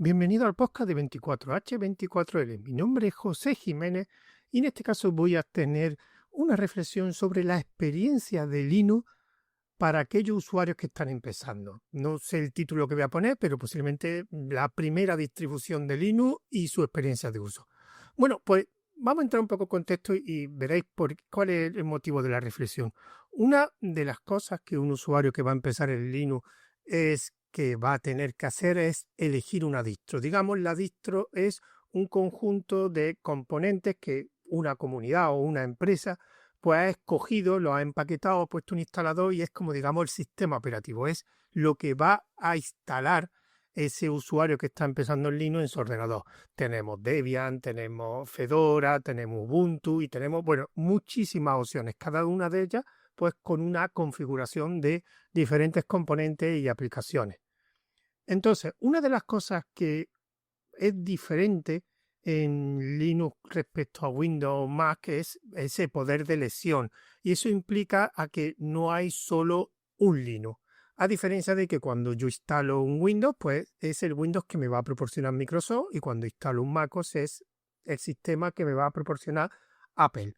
Bienvenido al podcast de 24H24L. Mi nombre es José Jiménez y en este caso voy a tener una reflexión sobre la experiencia de Linux para aquellos usuarios que están empezando. No sé el título que voy a poner, pero posiblemente la primera distribución de Linux y su experiencia de uso. Bueno, pues vamos a entrar un poco en contexto y veréis cuál es el motivo de la reflexión. Una de las cosas que un usuario que va a empezar en Linux que va a tener que hacer es elegir una distro. Digamos, la distro es un conjunto de componentes que una comunidad o una empresa pues ha escogido, lo ha empaquetado, ha puesto un instalador y es como, digamos, el sistema operativo. Es lo que va a instalar ese usuario que está empezando en Linux en su ordenador. Tenemos Debian, tenemos Fedora, tenemos Ubuntu y tenemos, bueno, muchísimas opciones. Cada una de ellas, pues, con una configuración de diferentes componentes y aplicaciones. Entonces, una de las cosas que es diferente en Linux respecto a Windows o Mac es ese poder de elección. Y eso implica a que no hay solo un Linux. A diferencia de que cuando yo instalo un Windows, pues es el Windows que me va a proporcionar Microsoft y cuando instalo un MacOS es el sistema que me va a proporcionar Apple.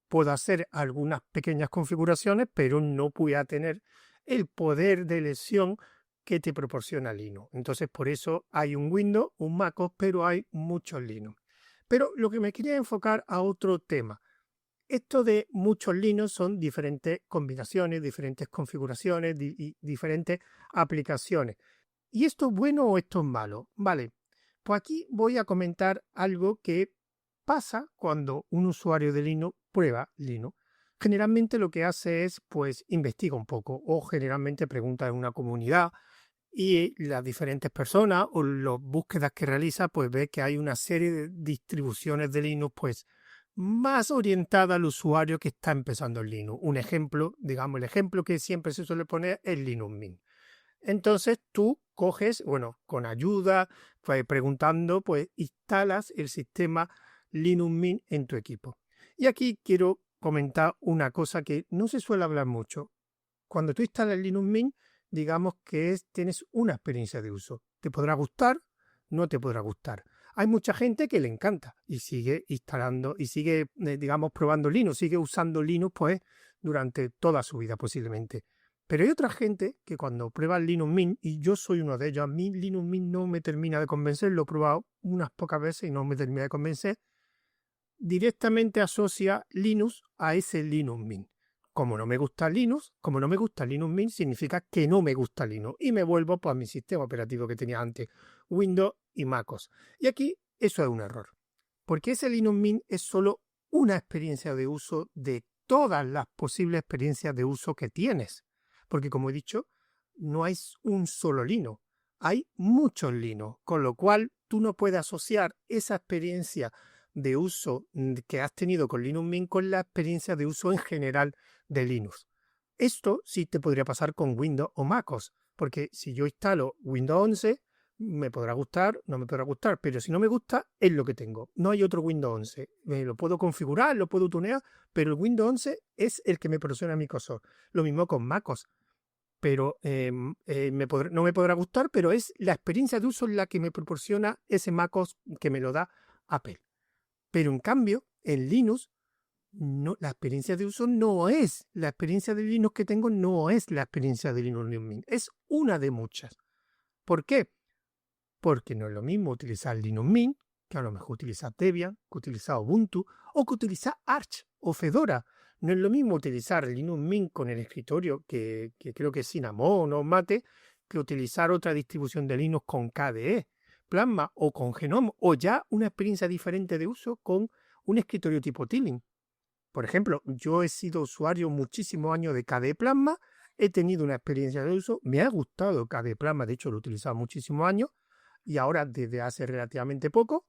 Puedo hacer algunas pequeñas configuraciones, pero no voy a tener el poder de elección que te proporciona Linux. Entonces, por eso hay un Windows, un MacOS, pero hay muchos Linux. Pero lo que me quería enfocar a otro tema. Esto de muchos Linux son diferentes combinaciones, diferentes configuraciones y diferentes aplicaciones. ¿Y esto es bueno o esto es malo? Vale, pues aquí voy a comentar algo que pasa cuando un usuario de Linux prueba Linux. Generalmente lo que hace es, pues, investiga un poco o generalmente pregunta en una comunidad y las diferentes personas o las búsquedas que realiza, pues ve que hay una serie de distribuciones de Linux, pues, más orientada al usuario que está empezando en Linux. Un ejemplo, digamos, el ejemplo que siempre se suele poner es Linux Mint. Entonces tú coges, bueno, con ayuda, pues, preguntando, pues instalas el sistema Linux Mint en tu equipo. Y aquí quiero comentar una cosa que no se suele hablar mucho. Cuando tú instalas Linux Mint, digamos que tienes una experiencia de uso. Te podrá gustar, no te podrá gustar. Hay mucha gente que le encanta y sigue instalando y sigue, digamos, probando Linux, sigue usando Linux, pues, durante toda su vida posiblemente. Pero hay otra gente que cuando prueba Linux Mint, y yo soy uno de ellos, a mí Linux Mint no me termina de convencer, lo he probado unas pocas veces y no me termina de convencer, directamente asocia Linux a ese Linux Mint. Como no me gusta Linux, como no me gusta Linux Mint, significa que no me gusta Linux y me vuelvo pues, a mi sistema operativo que tenía antes, Windows y MacOS. Y aquí eso es un error, porque ese Linux Mint es solo una experiencia de uso de todas las posibles experiencias de uso que tienes. Porque como he dicho, no hay un solo Linux, hay muchos Linux, con lo cual tú no puedes asociar esa experiencia de uso que has tenido con Linux Mint con la experiencia de uso en general de Linux. Esto sí te podría pasar con Windows o MacOS, porque si yo instalo Windows 11, me podrá gustar, no me podrá gustar, pero si no me gusta, es lo que tengo. No hay otro Windows 11. Lo puedo configurar, lo puedo tunear, pero el Windows 11 es el que me proporciona Microsoft. Lo mismo con MacOS, pero no me podrá gustar, pero es la experiencia de uso la que me proporciona ese MacOS que me lo da Apple. Pero en cambio, en Linux, no, la experiencia de uso no es, la experiencia de Linux que tengo no es la experiencia de Linux Mint, es una de muchas. ¿Por qué? Porque no es lo mismo utilizar Linux Mint, que a lo mejor utilizar Debian, que utilizar Ubuntu, o que utilizar Arch o Fedora. No es lo mismo utilizar Linux Mint con el escritorio, que creo que es Cinnamon o Mate, que utilizar otra distribución de Linux con KDE, Plasma o con Genome, o ya una experiencia diferente de uso con un escritorio tipo Tilling. Por ejemplo, yo he sido usuario muchísimos años de KDE Plasma, he tenido una experiencia de uso, me ha gustado KDE Plasma, de hecho lo he utilizado muchísimos años, y ahora desde hace relativamente poco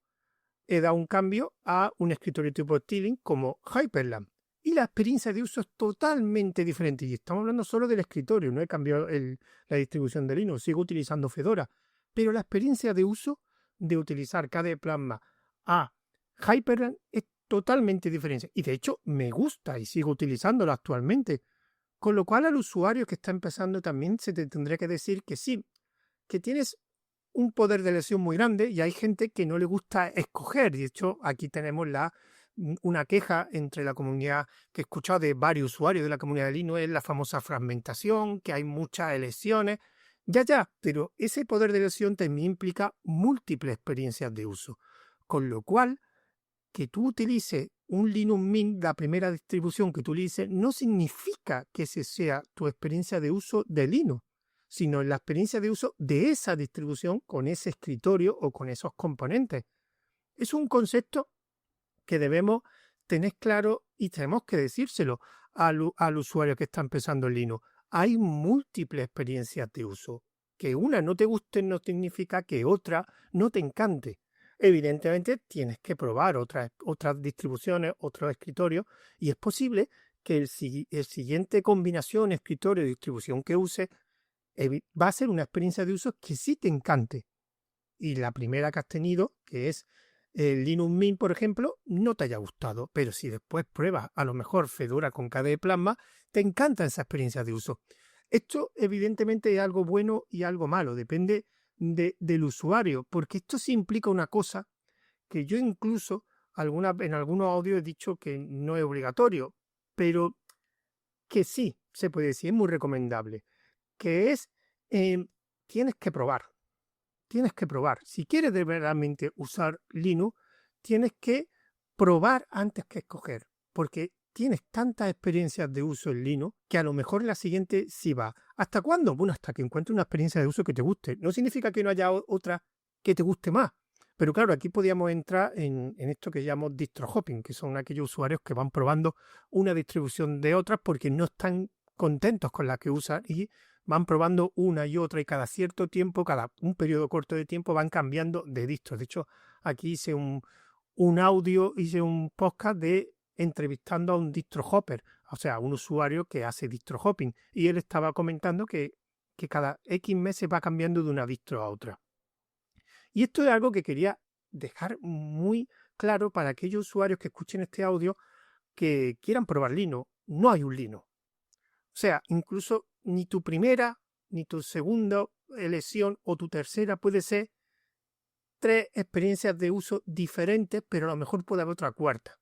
he dado un cambio a un escritorio tipo Stirling como Hyperland. Y la experiencia de uso es totalmente diferente. Y estamos hablando solo del escritorio, no he cambiado la distribución de Linux, sigo utilizando Fedora. Pero la experiencia de uso de utilizar KDE Plasma a Hyperland es totalmente diferente. Y de hecho me gusta y sigo utilizándolo actualmente. Con lo cual al usuario que está empezando también se te tendría que decir que sí, que tienes un poder de elección muy grande y hay gente que no le gusta escoger. De hecho, aquí tenemos una queja entre la comunidad que he escuchado de varios usuarios de la comunidad de Linux, es la famosa fragmentación, que hay muchas elecciones. Ya, pero ese poder de elección también implica múltiples experiencias de uso. Con lo cual, que tú utilices un Linux Mint, la primera distribución que tú utilices, no significa que esa sea tu experiencia de uso de Linux, sino la experiencia de uso de esa distribución con ese escritorio o con esos componentes. Es un concepto que debemos tener claro y tenemos que decírselo al usuario que está empezando en Linux. Hay múltiples experiencias de uso. Que una no te guste no significa que otra no te encante. Evidentemente tienes que probar otras distribuciones, otros escritorios, y es posible que el siguiente combinación escritorio-distribución que uses va a ser una experiencia de uso que sí te encante. Y la primera que has tenido, que es el Linux Mint, por ejemplo, no te haya gustado. Pero si después pruebas a lo mejor Fedora con KDE Plasma, te encanta esa experiencia de uso. Esto evidentemente es algo bueno y algo malo, depende del usuario, porque esto sí implica una cosa que yo incluso en algunos audios he dicho que no es obligatorio, pero que sí se puede decir, es muy recomendable, que es tienes que probar. Tienes que probar. Si quieres de verdaderamente usar Linux, tienes que probar antes que escoger, porque tienes tantas experiencias de uso en Linux que a lo mejor la siguiente sí va. ¿Hasta cuándo? Bueno, hasta que encuentres una experiencia de uso que te guste. No significa que no haya otra que te guste más. Pero claro, aquí podríamos entrar en esto que llamamos distro hopping, que son aquellos usuarios que van probando una distribución de otras porque no están contentos con la que usan y van probando una y otra y cada cierto tiempo, cada un periodo corto de tiempo van cambiando de distros. De hecho, aquí hice un podcast de entrevistando a un distro hopper, o sea, un usuario que hace distro hopping, y él estaba comentando que cada X meses va cambiando de una distro a otra. Y esto es algo que quería dejar muy claro para aquellos usuarios que escuchen este audio que quieran probar Linux. No hay un Linux. O sea, incluso ni tu primera, ni tu segunda elección o tu tercera puede ser 3 experiencias de uso diferentes, pero a lo mejor puede haber otra cuarta.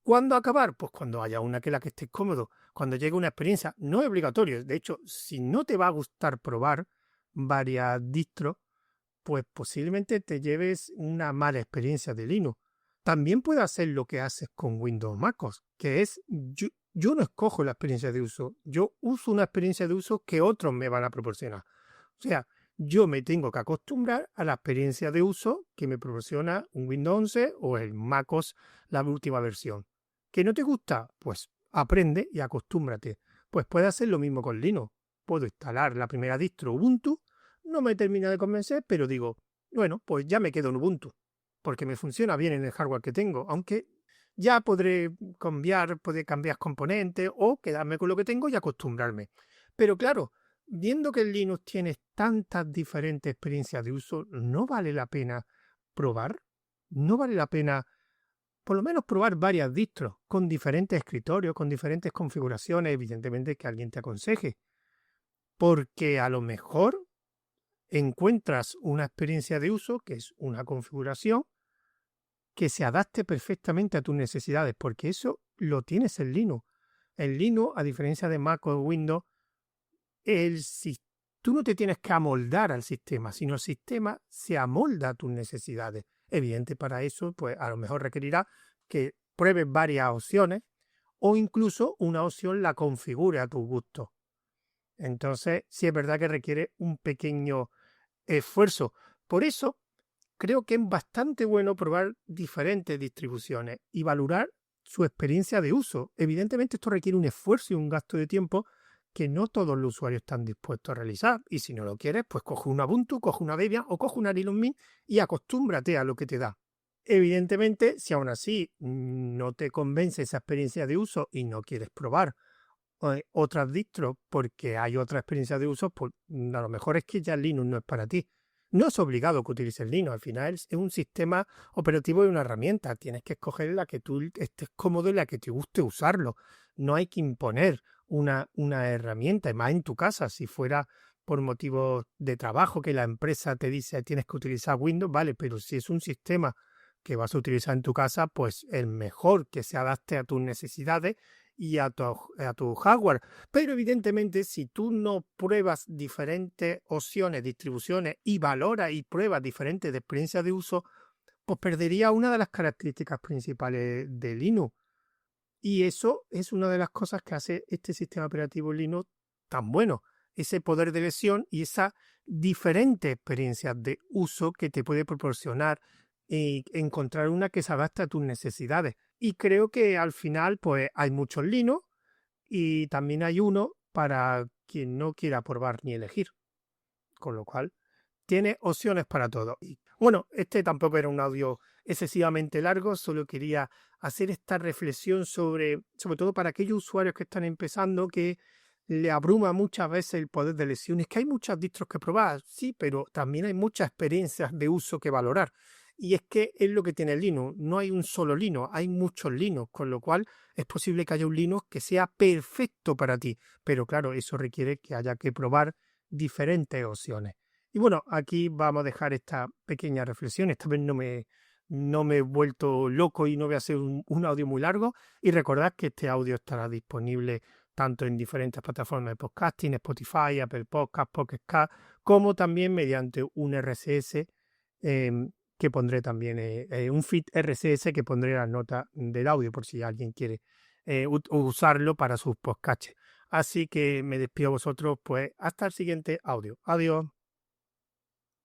¿Cuándo acabar? Pues cuando haya una que la que estés cómodo. Cuando llegue una experiencia, no es obligatorio. De hecho, si no te va a gustar probar varias distros, pues posiblemente te lleves una mala experiencia de Linux. También puedes hacer lo que haces con Windows MacOS, que es yo no escojo la experiencia de uso, yo uso una experiencia de uso que otros me van a proporcionar. O sea, yo me tengo que acostumbrar a la experiencia de uso que me proporciona un Windows 11 o el MacOS, la última versión. ¿Que no te gusta? Pues aprende y acostúmbrate. Pues puedes hacer lo mismo con Linux. Puedo instalar la primera distro Ubuntu, no me termina de convencer, pero digo, bueno, pues ya me quedo en Ubuntu, porque me funciona bien en el hardware que tengo, aunque ya podré cambiar componentes o quedarme con lo que tengo y acostumbrarme. Pero claro, viendo que el Linux tiene tantas diferentes experiencias de uso, ¿no vale la pena probar? ¿No vale la pena por lo menos probar varias distros con diferentes escritorios, con diferentes configuraciones, evidentemente que alguien te aconseje? Porque a lo mejor encuentras una experiencia de uso, que es una configuración, que se adapte perfectamente a tus necesidades, porque eso lo tienes en Linux. En Linux, a diferencia de Mac o Windows, tú no te tienes que amoldar al sistema, sino el sistema se amolda a tus necesidades. Evidente, para eso, pues a lo mejor requerirá que pruebes varias opciones o incluso una opción la configure a tu gusto. Entonces, sí es verdad que requiere un pequeño esfuerzo. Por eso, creo que es bastante bueno probar diferentes distribuciones y valorar su experiencia de uso. Evidentemente, esto requiere un esfuerzo y un gasto de tiempo que no todos los usuarios están dispuestos a realizar. Y si no lo quieres, pues coge una Ubuntu, coge una Debian o coge una Linux Mint y acostúmbrate a lo que te da. Evidentemente, si aún así no te convence esa experiencia de uso y no quieres probar otras distros porque hay otra experiencia de uso, pues a lo mejor es que ya Linux no es para ti. No es obligado que utilices Linux, al final es un sistema operativo y una herramienta. Tienes que escoger la que tú estés cómodo y la que te guste usarlo. No hay que imponer una herramienta, y más en tu casa. Si fuera por motivos de trabajo, que la empresa te dice tienes que utilizar Windows, vale, pero si es un sistema que vas a utilizar en tu casa, pues el mejor que se adapte a tus necesidades y a tu hardware. Pero evidentemente, si tú no pruebas diferentes opciones, distribuciones y valoras y pruebas diferentes experiencias de uso, pues perdería una de las características principales de Linux. Y eso es una de las cosas que hace este sistema operativo Linux tan bueno. Ese poder de elección y esa diferente experiencia de uso que te puede proporcionar y encontrar una que se adapte a tus necesidades. Y creo que al final pues hay muchos Linux y también hay uno para quien no quiera probar ni elegir. Con lo cual tiene opciones para todo. Y bueno, este tampoco era un audio excesivamente largo, solo quería hacer esta reflexión sobre todo para aquellos usuarios que están empezando, que le abruma muchas veces el poder de elección. Es que hay muchas distros que probar, sí, pero también hay muchas experiencias de uso que valorar. Y es que es lo que tiene el Linux. No hay un solo Linux, hay muchos Linux, con lo cual es posible que haya un Linux que sea perfecto para ti. Pero claro, eso requiere que haya que probar diferentes opciones. Y bueno, aquí vamos a dejar esta pequeña reflexión. Esta vez no me he vuelto loco y no voy a hacer un audio muy largo. Y recordad que este audio estará disponible tanto en diferentes plataformas de podcasting, Spotify, Apple Podcast, Pocket Cast, como también mediante un RSS que pondré también, un feed RSS que pondré en la nota del audio por si alguien quiere usarlo para sus podcasts. Así que me despido a vosotros, pues hasta el siguiente audio. Adiós.